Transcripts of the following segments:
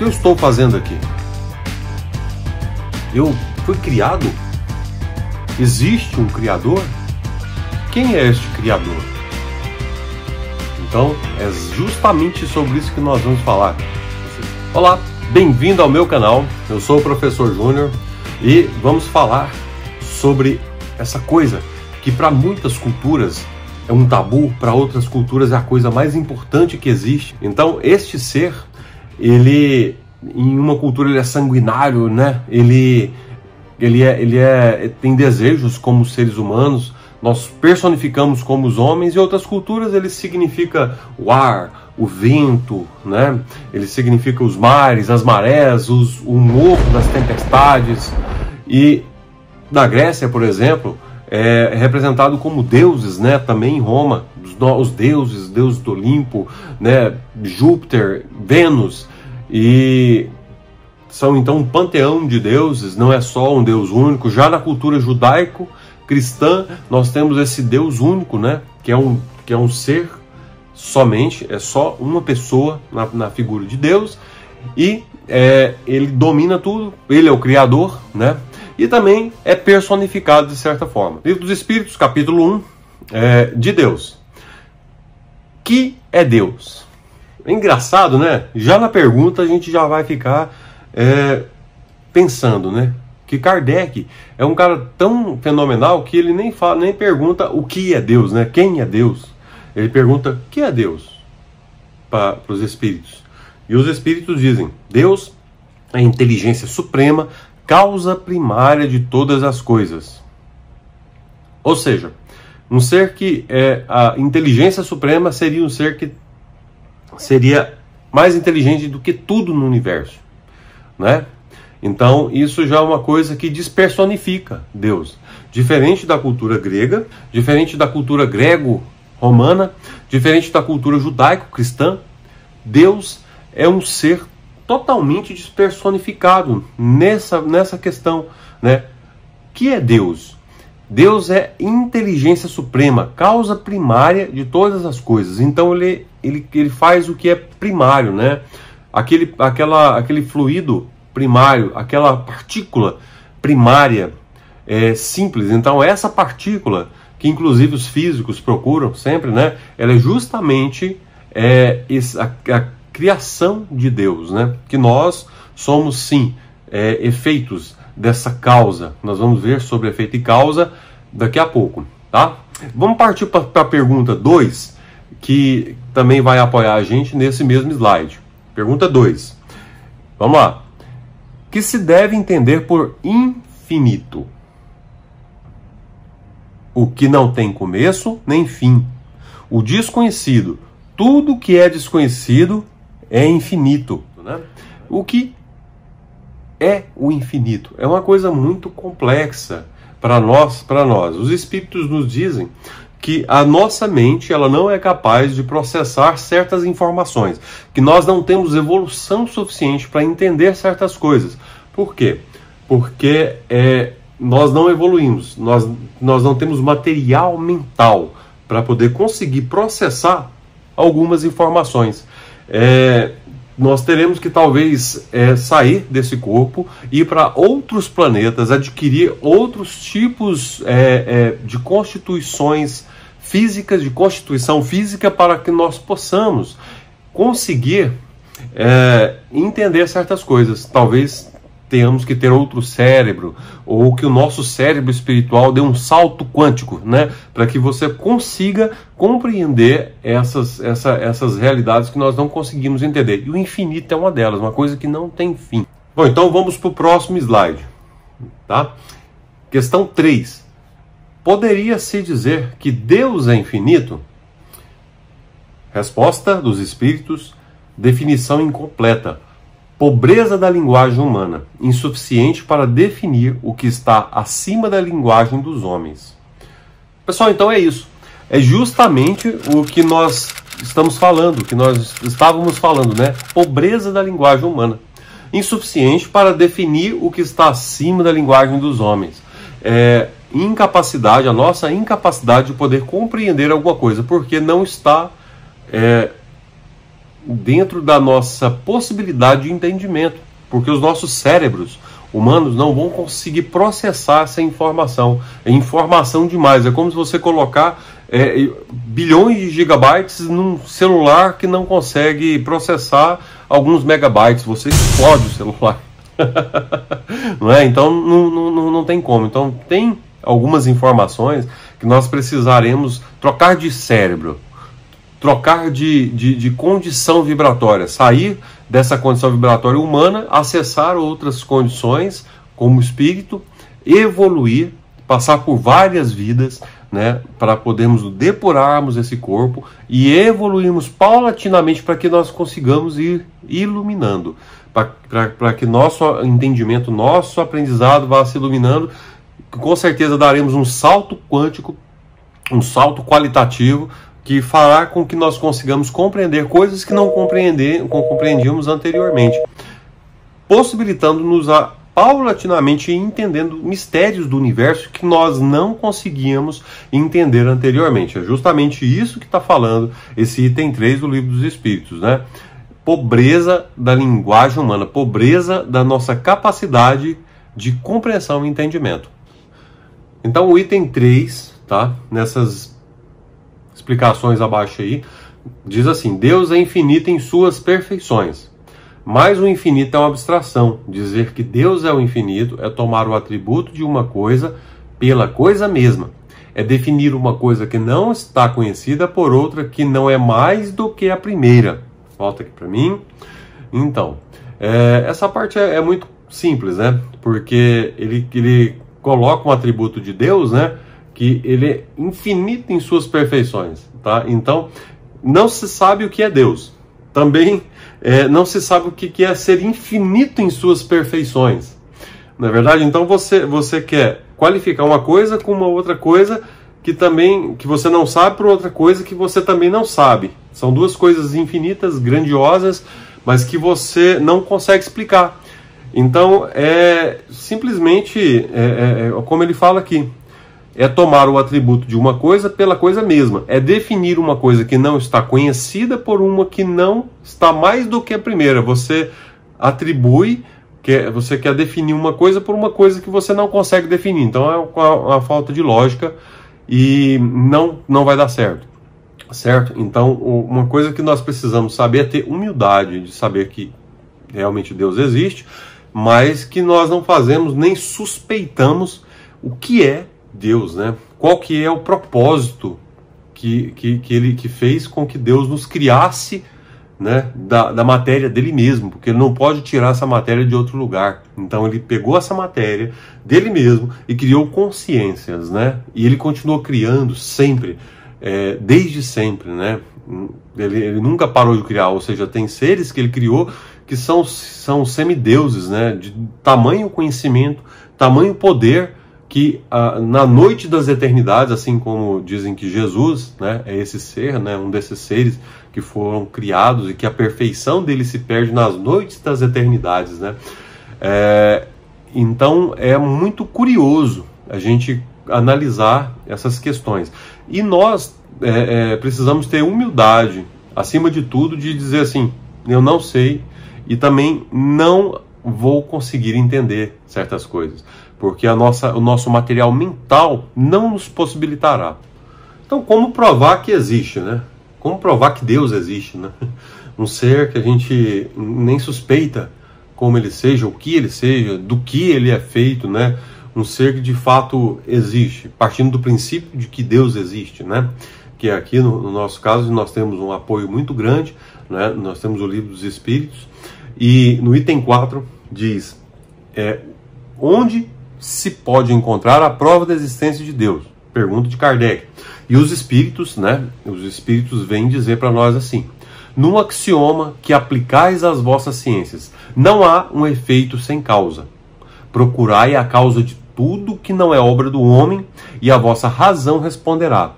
que eu estou fazendo aqui? Eu fui criado? Existe um Criador? Quem é este Criador? Então, é justamente sobre isso que nós vamos falar. Olá, bem-vindo ao meu canal. Eu sou o Professor Júnior e vamos falar sobre essa coisa que para muitas culturas é um tabu, para outras culturas é a coisa mais importante que existe. Então, este ser, ele, em uma cultura, ele é sanguinário, né? Ele tem desejos como seres humanos. Nós personificamos como os homens. Em outras culturas ele significa o ar, o vento, né? Ele significa os mares, as marés, o morro das tempestades. E na Grécia, por exemplo, é representado como deuses, né? Também em Roma, os deuses do Olimpo, né? Júpiter, Vênus, e são então um panteão de deuses, não é só um Deus único. Já na cultura judaico-cristã, nós temos esse Deus único, né? Que é um ser somente, é só uma pessoa na figura de Deus, e ele domina tudo, ele é o Criador, né? E também é personificado de certa forma. Livro dos Espíritos, capítulo 1, de Deus. Que é Deus? É engraçado, né? Já na pergunta a gente já vai ficar pensando, né? Que Kardec é um cara tão fenomenal que ele nem pergunta o que é Deus, né? Quem é Deus? Ele pergunta o que é Deus para os espíritos. E os espíritos dizem: Deus é a inteligência suprema, causa primária de todas as coisas. Ou seja, um ser que a inteligência suprema seria um ser que seria mais inteligente do que tudo no universo, né? Então isso já é uma coisa que despersonifica Deus, diferente da cultura grega, diferente da cultura grego-romana, diferente da cultura judaico-cristã. Deus é um ser totalmente despersonificado nessa questão, né? Que é Deus? Deus é inteligência suprema, causa primária de todas as coisas. Então ele faz o que é primário, né? Aquele fluido primário, aquela partícula primária simples. Então essa partícula, que inclusive os físicos procuram sempre, né? Ela é justamente a criação de Deus, né? Que nós somos sim efeitos dessa causa. Nós vamos ver sobre efeito e causa daqui a pouco, tá? Vamos partir para a pergunta 2, que também vai apoiar a gente nesse mesmo slide. Pergunta 2. Vamos lá. Que se deve entender por infinito? O que não tem começo nem fim. O desconhecido. Tudo que é desconhecido é infinito, né? O que é o infinito? É uma coisa muito complexa para nós. Os espíritos nos dizem que a nossa mente ela não é capaz de processar certas informações, que nós não temos evolução suficiente para entender certas coisas. Por quê? Porque nós não evoluímos, nós não temos material mental para poder conseguir processar algumas informações. Nós teremos que talvez sair desse corpo, ir para outros planetas, adquirir outros tipos de constituições físicas, de constituição física, para que nós possamos conseguir entender certas coisas. Talvez tenhamos que ter outro cérebro, ou que o nosso cérebro espiritual dê um salto quântico, né? Para que você consiga compreender essas realidades que nós não conseguimos entender. E o infinito é uma delas, uma coisa que não tem fim. Bom, então vamos para o próximo slide, tá? Questão 3. Poderia-se dizer que Deus é infinito? Resposta dos espíritos: definição incompleta. Pobreza da linguagem humana, insuficiente para definir o que está acima da linguagem dos homens. Pessoal, então é isso. É justamente o que nós estamos falando, que nós estávamos falando, né? Pobreza da linguagem humana, insuficiente para definir o que está acima da linguagem dos homens. Incapacidade, a nossa incapacidade de poder compreender alguma coisa, porque não está dentro da nossa possibilidade de entendimento, porque os nossos cérebros humanos não vão conseguir processar essa informação. É informação demais. É como se você colocar bilhões de gigabytes num celular que não consegue processar alguns megabytes. Você explode o celular. Não é? Então não tem como. Então tem algumas informações que nós precisaremos trocar de cérebro, trocar de condição vibratória, sair dessa condição vibratória humana, acessar outras condições como espírito, evoluir, passar por várias vidas, né, para podermos depurarmos esse corpo e evoluirmos paulatinamente para que nós consigamos ir iluminando, para que nosso entendimento, nosso aprendizado vá se iluminando. Com certeza daremos um salto quântico, um salto qualitativo, que fará com que nós consigamos compreender coisas que não compreendíamos anteriormente, possibilitando-nos a paulatinamente entendendo mistérios do universo que nós não conseguíamos entender anteriormente. É justamente isso que está falando esse item 3 do Livro dos Espíritos, né? Pobreza da linguagem humana, pobreza da nossa capacidade de compreensão e entendimento. Então o item 3, tá? Nessas explicações abaixo aí, diz assim: Deus é infinito em suas perfeições, mas o infinito é uma abstração. Dizer que Deus é o infinito é tomar o atributo de uma coisa pela coisa mesma, é definir uma coisa que não está conhecida por outra que não é mais do que a primeira. Volta aqui para mim. Então, essa parte é muito simples, né? Porque ele coloca um atributo de Deus, né? Que ele é infinito em suas perfeições, tá? Então, não se sabe o que é Deus. Também não se sabe o que é ser infinito em suas perfeições. Não é verdade? Então, você quer qualificar uma coisa com uma outra coisa que você não sabe por outra coisa que você também não sabe. São duas coisas infinitas, grandiosas, mas que você não consegue explicar. Então, simplesmente, como ele fala aqui, é tomar o atributo de uma coisa pela coisa mesma. É definir uma coisa que não está conhecida por uma que não está mais do que a primeira. Você atribui, você quer definir uma coisa por uma coisa que você não consegue definir. Então é uma falta de lógica e não vai dar certo. Certo? Então uma coisa que nós precisamos saber é ter humildade de saber que realmente Deus existe, mas que nós não fazemos nem suspeitamos o que é Deus, né? Qual que é o propósito que fez com que Deus nos criasse, né, da matéria dele mesmo, porque ele não pode tirar essa matéria de outro lugar. Então ele pegou essa matéria dele mesmo e criou consciências, né? E ele continuou criando sempre, desde sempre, né? Ele nunca parou de criar, ou seja, tem seres que ele criou que são semideuses, né? De tamanho conhecimento, tamanho poder, que na noite das eternidades, assim como dizem que Jesus, né, é esse ser, né, um desses seres que foram criados e que a perfeição dele se perde nas noites das eternidades, né? Então é muito curioso a gente analisar essas questões. E nós precisamos ter humildade, acima de tudo, de dizer assim: eu não sei e também não vou conseguir entender certas coisas, porque o nosso material mental não nos possibilitará. Então, como provar que existe, né? Como provar que Deus existe, né? Um ser que a gente nem suspeita como ele seja, o que ele seja, do que ele é feito, né? Um ser que de fato existe, partindo do princípio de que Deus existe, né? Que aqui no nosso caso nós temos um apoio muito grande, né? Nós temos o Livro dos Espíritos, e no item 4 diz: onde se pode encontrar a prova da existência de Deus? Pergunta de Kardec. E os espíritos, né? Os espíritos vêm dizer para nós assim: num axioma que aplicais às vossas ciências, não há um efeito sem causa. Procurai a causa de tudo que não é obra do homem, e a vossa razão responderá.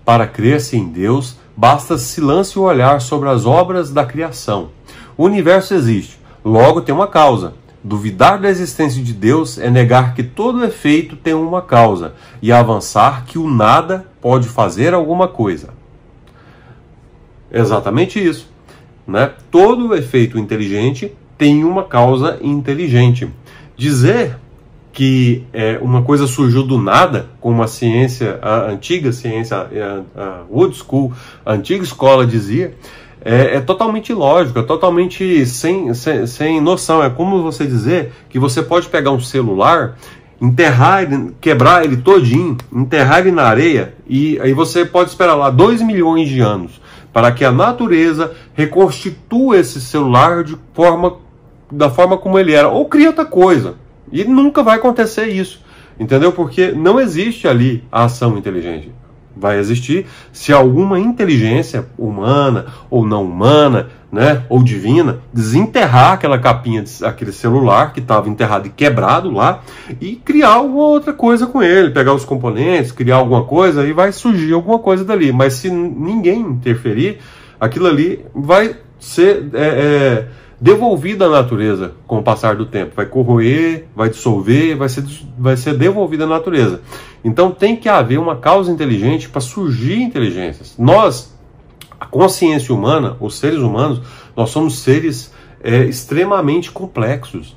Para crer-se em Deus, basta se lance o olhar sobre as obras da criação. O universo existe, logo tem uma causa. Duvidar da existência de Deus é negar que todo efeito tem uma causa e avançar que o nada pode fazer alguma coisa. Exatamente isso. né? Todo efeito inteligente tem uma causa inteligente. Dizer que uma coisa surgiu do nada, como a antiga ciência, a old school, a antiga escola dizia, é totalmente ilógico, é totalmente sem noção. É como você dizer que você pode pegar um celular, enterrar ele, quebrar ele todinho, enterrar ele na areia, e aí você pode esperar lá 2 milhões de anos para que a natureza reconstitua esse celular da forma como ele era, ou cria outra coisa. E nunca vai acontecer isso, entendeu? Porque não existe ali a ação inteligente. Vai existir se alguma inteligência humana ou não humana, né, ou divina, desenterrar aquela capinha, aquele celular que estava enterrado e quebrado lá, e criar alguma outra coisa com ele, pegar os componentes, criar alguma coisa, e vai surgir alguma coisa dali. Mas se ninguém interferir, aquilo ali vai ser devolvido à natureza com o passar do tempo. Vai corroer, vai dissolver, vai ser devolvido à natureza. Então tem que haver uma causa inteligente para surgir inteligências. Nós, a consciência humana, os seres humanos, nós somos seres extremamente complexos,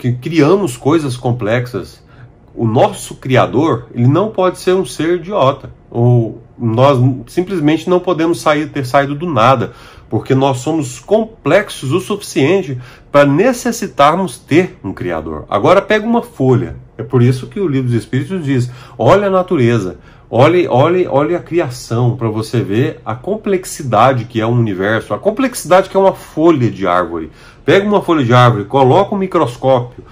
que criamos coisas complexas. O nosso Criador, ele não pode ser um ser idiota. Ou nós simplesmente não podemos ter saído do nada, porque nós somos complexos o suficiente para necessitarmos ter um Criador. Agora pega uma folha. É por isso que o Livro dos Espíritos diz: olha a natureza, olhe a criação, para você ver a complexidade que é um universo, a complexidade que é uma folha de árvore. Pega uma folha de árvore, coloca um microscópio,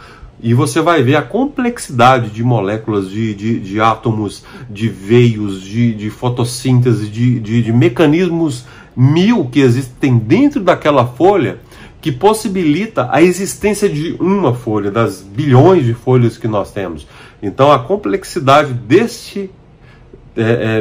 e você vai ver a complexidade de moléculas, de átomos, de veios, de fotossíntese, de mecanismos mil que existem dentro daquela folha, que possibilita a existência de uma folha, das bilhões de folhas que nós temos. Então a complexidade deste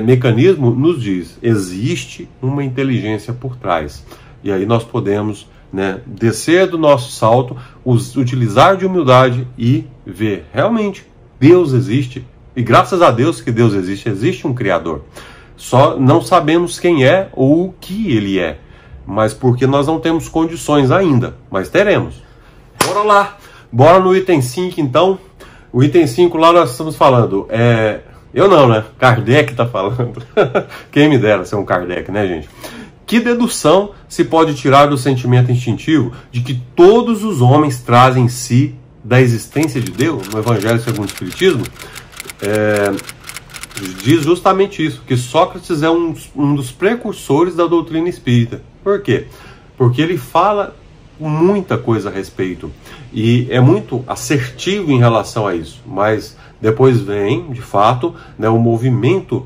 mecanismo nos diz: existe uma inteligência por trás. E aí nós podemos, né, descer do nosso salto, utilizar de humildade e ver, realmente, Deus existe. E graças a Deus que Deus existe, existe um Criador. Só não sabemos quem é ou o que ele é, mas porque nós não temos condições ainda, mas teremos. Bora lá, bora no item 5 então. O item 5 lá nós estamos falando, eu não, né? Kardec está falando. Quem me dera ser um Kardec, né, gente? Que dedução se pode tirar do sentimento instintivo de que todos os homens trazem em si da existência de Deus? No Evangelho segundo o Espiritismo, diz justamente isso, que Sócrates é um dos precursores da doutrina espírita. Por quê? Porque ele fala muita coisa a respeito e é muito assertivo em relação a isso, mas depois vem, de fato, né, o movimento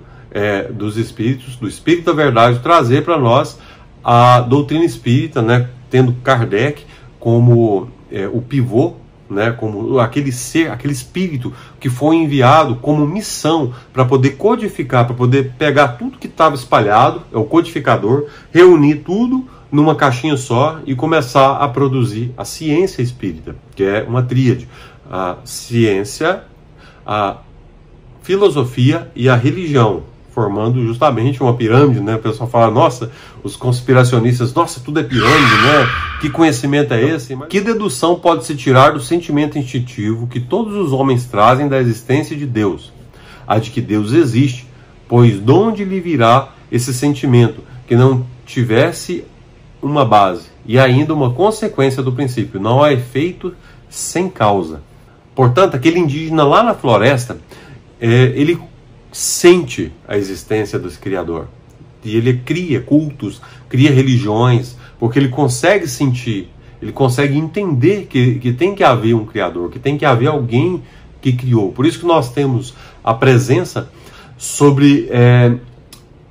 dos espíritos, do Espírito da Verdade, trazer para nós a doutrina espírita, né, tendo Kardec como o pivô, né, como aquele ser, aquele espírito que foi enviado como missão para poder codificar, para poder pegar tudo que estava espalhado, é o codificador, reunir tudo numa caixinha só e começar a produzir a ciência espírita, que é uma tríade: a ciência, a filosofia e a religião, formando justamente uma pirâmide, né? O pessoal fala: nossa, os conspiracionistas, nossa, tudo é pirâmide, né? Que conhecimento é esse? Mas que dedução pode se tirar do sentimento instintivo que todos os homens trazem da existência de Deus? A de que Deus existe, pois de onde lhe virá esse sentimento que não tivesse uma base e ainda uma consequência do princípio? Não há efeito sem causa. Portanto, aquele indígena lá na floresta, ele sente a existência desse Criador. E ele cria cultos, cria religiões, porque ele consegue sentir, ele consegue entender que tem que haver um Criador, que tem que haver alguém que criou. Por isso que nós temos a presença sobre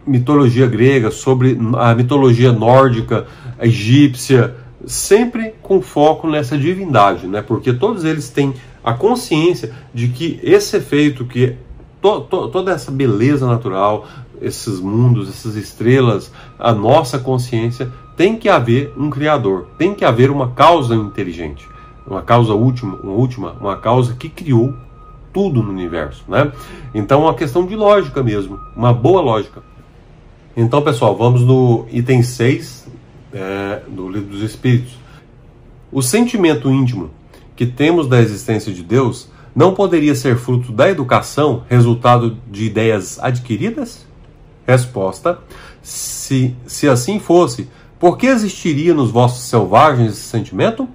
mitologia grega, sobre a mitologia nórdica, a egípcia, sempre com foco nessa divindade, né? Porque todos eles têm a consciência de que esse efeito, que toda essa beleza natural, esses mundos, essas estrelas, a nossa consciência, tem que haver um Criador, tem que haver uma causa inteligente, uma causa última, uma causa que criou tudo no universo, né? Então é uma questão de lógica mesmo, uma boa lógica. Então, pessoal, vamos no item 6, do Livro dos Espíritos. O sentimento íntimo que temos da existência de Deus não poderia ser fruto da educação, resultado de ideias adquiridas? Resposta: se assim fosse, por que existiria nos vossos selvagens esse sentimento?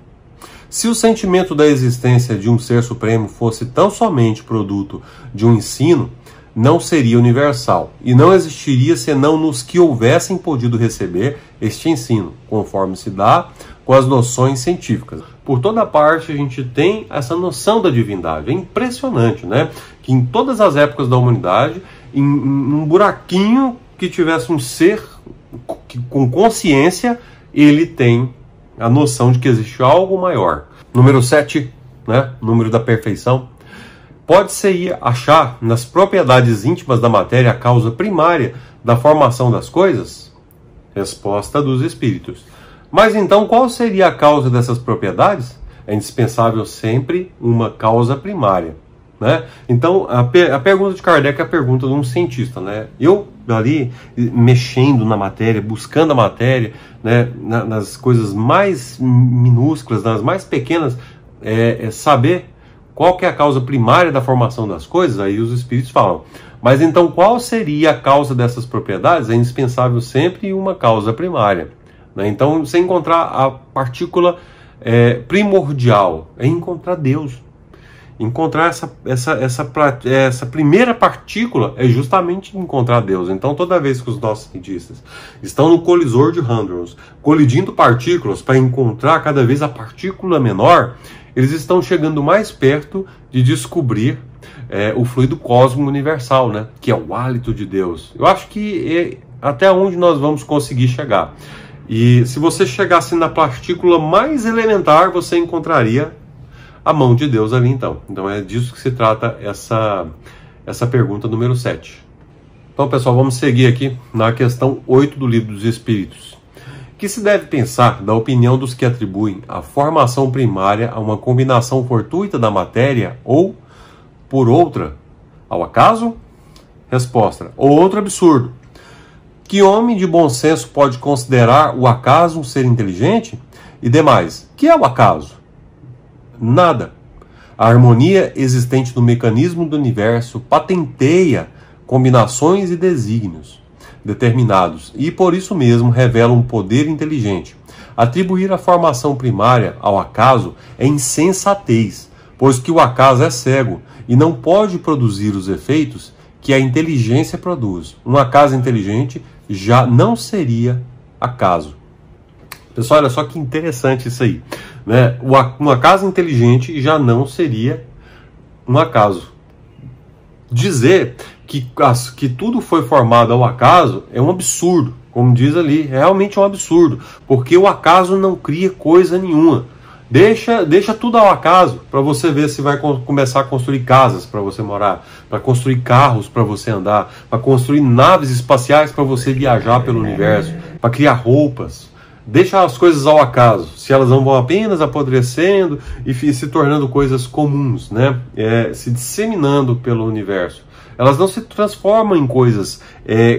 Se o sentimento da existência de um ser supremo fosse tão somente produto de um ensino, não seria universal, e não existiria senão nos que houvessem podido receber este ensino, conforme se dá com as noções científicas. Por toda parte a gente tem essa noção da divindade. É impressionante, né? Que em todas as épocas da humanidade, em um buraquinho que tivesse um ser com consciência, ele tem a noção de que existe algo maior. Número 7, né? Número da perfeição. Pode-se achar nas propriedades íntimas da matéria a causa primária da formação das coisas? Resposta dos Espíritos. Mas então qual seria a causa dessas propriedades? É indispensável sempre uma causa primária, né? Então a pergunta de Kardec é a pergunta de um cientista, né? Eu ali mexendo na matéria, buscando a matéria, né? Nas coisas mais minúsculas, nas mais pequenas, saber qual que é a causa primária da formação das coisas. Aí os Espíritos falam. Mas então qual seria a causa dessas propriedades? É indispensável sempre uma causa primária. Então, você encontrar a partícula primordial, é encontrar Deus. Encontrar essa primeira partícula é justamente encontrar Deus. Então, toda vez que os nossos cientistas estão no colisor de hadrons, colidindo partículas para encontrar cada vez a partícula menor, eles estão chegando mais perto de descobrir o fluido cósmico universal, né? Que é o hálito de Deus. Eu acho que até onde nós vamos conseguir chegar. E se você chegasse na partícula mais elementar, você encontraria a mão de Deus ali então. Então é disso que se trata essa pergunta número 7. Então, pessoal, vamos seguir aqui na questão 8 do Livro dos Espíritos. Que se deve pensar da opinião dos que atribuem a formação primária a uma combinação fortuita da matéria ou, por outra, ao acaso? Resposta: ou outro absurdo. Que homem de bom senso pode considerar o acaso um ser inteligente? E demais, que é o acaso? Nada. A harmonia existente no mecanismo do universo patenteia combinações e desígnios determinados e, por isso mesmo, revela um poder inteligente. Atribuir a formação primária ao acaso é insensatez, pois que o acaso é cego e não pode produzir os efeitos que a inteligência produz. Um acaso inteligente já não seria acaso. Pessoal, olha só que interessante isso aí, né? Um acaso inteligente já não seria um acaso. Dizer que tudo foi formado ao acaso é um absurdo, como diz ali, é realmente um absurdo, porque o acaso não cria coisa nenhuma. Deixa tudo ao acaso, para você ver se vai começar a construir casas para você morar, para construir carros para você andar, para construir naves espaciais para você viajar pelo universo, para criar roupas. Deixa as coisas ao acaso, se elas não vão apenas apodrecendo e se tornando coisas comuns, né? Se disseminando pelo universo. Elas não se transformam em coisas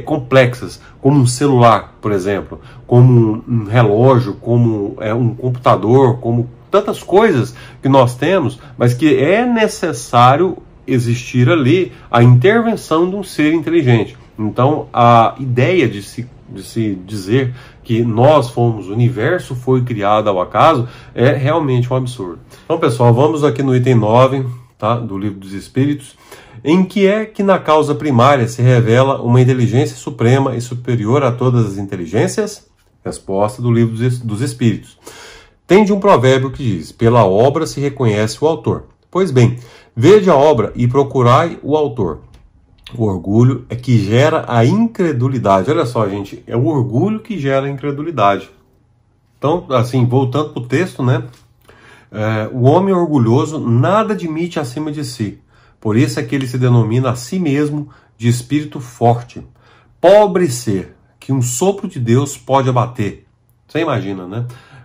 complexas, como um celular, por exemplo, como um relógio, como um computador, como tantas coisas que nós temos, mas que é necessário existir ali a intervenção de um ser inteligente. Então, a ideia de se dizer que nós fomos, o universo foi criado ao acaso, é realmente um absurdo. Então, pessoal, vamos aqui no item 9, tá, do Livro dos Espíritos, em que é que na causa primária se revela uma inteligência suprema e superior a todas as inteligências? Resposta do Livro dos Espíritos. Tem de um provérbio que diz: pela obra se reconhece o autor. Pois bem, vede a obra e procurai o autor. O orgulho é que gera a incredulidade. Olha só, gente, é o orgulho que gera a incredulidade. Então, assim, voltando para o texto, né? O homem orgulhoso nada admite acima de si. Por isso é que ele se denomina a si mesmo de espírito forte. Pobre ser, que um sopro de Deus pode abater. Você imagina, né?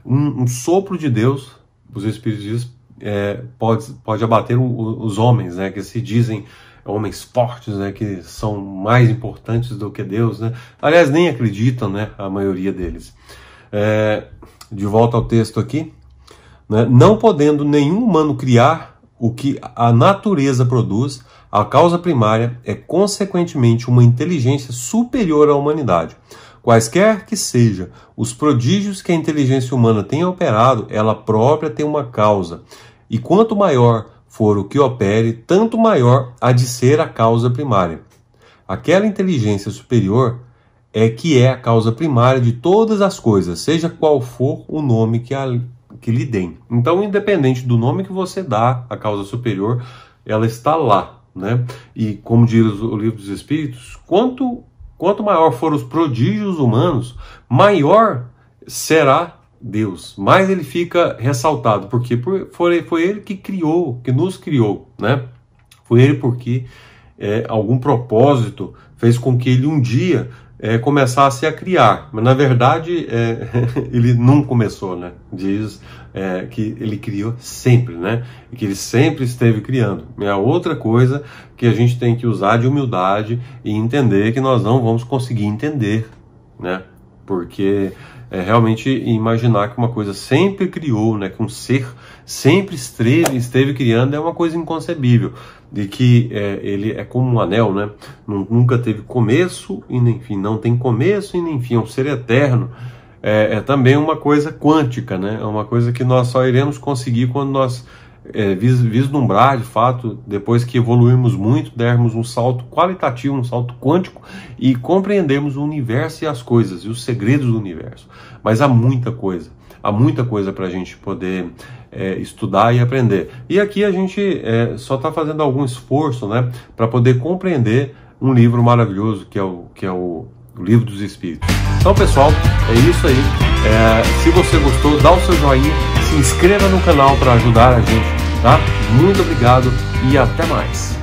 Um sopro de Deus, os Espíritos dizem, pode abater os homens, né? Que se dizem homens fortes, né? Que são mais importantes do que Deus, né? Aliás, nem acreditam, né? A maioria deles. De volta ao texto aqui, né? Não podendo nenhum humano criar o que a natureza produz, a causa primária é consequentemente uma inteligência superior à humanidade. Quaisquer que sejam os prodígios que a inteligência humana tem operado, ela própria tem uma causa. E quanto maior for o que opere, tanto maior há de ser a causa primária. Aquela inteligência superior que é a causa primária de todas as coisas, seja qual for o nome que lhe deem. Então, independente do nome que você dá à causa superior, ela está lá, né? E como diz o Livro dos Espíritos, quanto maior forem os prodígios humanos, maior será Deus. Mais ele fica ressaltado, porque foi ele que criou, que nos criou, né? Foi ele porque algum propósito fez com que ele um dia começasse a criar, mas na verdade ele não começou, né? Diz que ele criou sempre, né? E que ele sempre esteve criando. É outra coisa que a gente tem que usar de humildade e entender que nós não vamos conseguir entender, né? Porque realmente imaginar que uma coisa sempre criou, né? Que um ser sempre esteve criando é uma coisa inconcebível. De que ele é como um anel, né? Nunca teve começo e nem fim, não tem começo e nem fim, é um ser eterno. É também uma coisa quântica, né? É uma coisa que nós só iremos conseguir quando nós vislumbrar, de fato, depois que evoluirmos muito, dermos um salto qualitativo, um salto quântico e compreendermos o universo e as coisas, e os segredos do universo. Mas há muita coisa para a gente poder estudar e aprender. E aqui a gente só está fazendo algum esforço, né, para poder compreender um livro maravilhoso que é o Livro dos Espíritos. Então, pessoal, é isso aí. Se você gostou, dá o seu joinha, se inscreva no canal para ajudar a gente, tá? Muito obrigado e até mais.